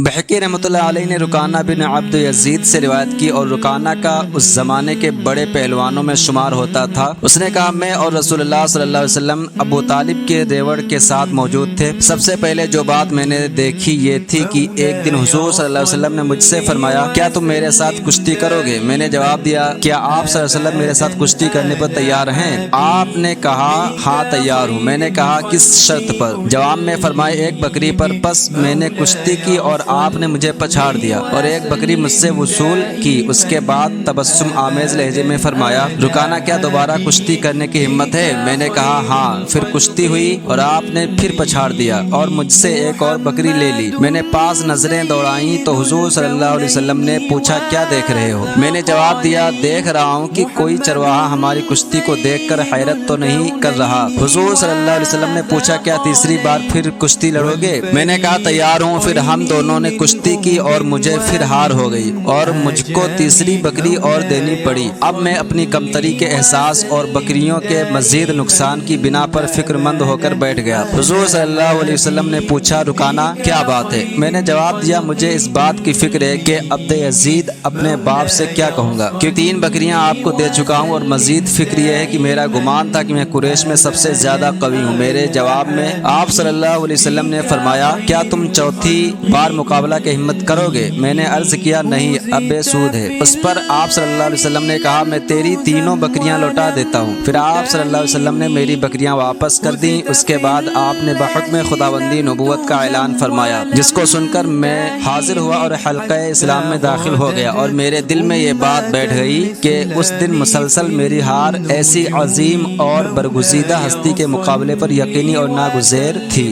بحقی رحمۃ اللہ علیہ نے رکانہ بن عبد یزید سے روایت کی اور رکانہ کا اس زمانے کے بڑے پہلوانوں میں شمار ہوتا تھا۔ اس نے کہا میں اور رسول اللہ صلی اللہ علیہ وسلم ابو طالب کے ریوڑ کے ساتھ موجود تھے۔ سب سے پہلے جو بات میں نے دیکھی یہ تھی کہ ایک دن حضور صلی اللہ علیہ وسلم نے مجھ سے فرمایا کیا تم میرے ساتھ کشتی کرو گے؟ میں نے جواب دیا کیا آپ صلی اللہ علیہ وسلم میرے ساتھ کشتی کرنے پر تیار ہیں؟ آپ نے کہا ہاں تیار ہوں۔ میں نے کہا کس شرط پر؟ جواب میں فرمائے ایک بکری پر۔ پس میں نے کشتی کی اور آپ نے مجھے پچھاڑ دیا اور ایک بکری مجھ سے وصول کی۔ اس کے بعد تبسم آمیز لہجے میں فرمایا رکانہ کیا دوبارہ کشتی کرنے کی ہمت ہے؟ میں نے کہا ہاں۔ پھر کشتی ہوئی اور آپ نے پھر پچھاڑ دیا اور مجھ سے ایک اور بکری لے لی۔ میں نے پاس نظریں دوڑائیں تو حضور صلی اللہ علیہ وسلم نے پوچھا کیا دیکھ رہے ہو؟ میں نے جواب دیا دیکھ رہا ہوں کہ کوئی چرواہا ہماری کشتی کو دیکھ کر حیرت تو نہیں کر رہا۔ حضور صلی اللہ علیہ وسلم نے پوچھا کیا تیسری بار پھر کشتی لڑو گے؟ میں نے کہا تیار ہوں۔ پھر ہم دونوں نے کشتی کی اور مجھے پھر ہار ہو گئی اور مجھ کو تیسری بکری اور دینی پڑی۔ اب میں اپنی کمتری کے احساس اور بکریوں کے مزید نقصان کی بنا پر فکر مند ہو کر بیٹھ گیا۔ حضور صلی اللہ علیہ وسلم نے پوچھا رکانہ کیا بات ہے؟ میں نے جواب دیا مجھے اس بات کی فکر ہے کہ عبد یزید اپنے باپ سے کیا کہوں گا کہ 3 بکریاں آپ کو دے چکا ہوں، اور مزید فکر یہ ہے کہ میرا گمان تھا کہ میں قریش میں سب سے زیادہ قوی ہوں۔ میرے جواب میں آپ صلی اللہ علیہ وسلم نے فرمایا کیا تم چوتھی بار مقابلہ کی ہمت کرو گے؟ میں نے عرض کیا نہیں اب بے سود ہے۔ اس پر آپ صلی اللہ علیہ وسلم نے کہا میں تیری 3 بکریاں لوٹا دیتا ہوں۔ پھر آپ صلی اللہ علیہ وسلم نے میری بکریاں واپس کر دیں۔ اس کے بعد آپ نے بحکم خداوندی نبوت کا اعلان فرمایا جس کو سن کر میں حاضر ہوا اور حلقہ اسلام میں داخل ہو گیا، اور میرے دل میں یہ بات بیٹھ گئی کہ اس دن مسلسل میری ہار ایسی عظیم اور برگزیدہ ہستی کے مقابلے پر یقینی اور ناگزیر تھی۔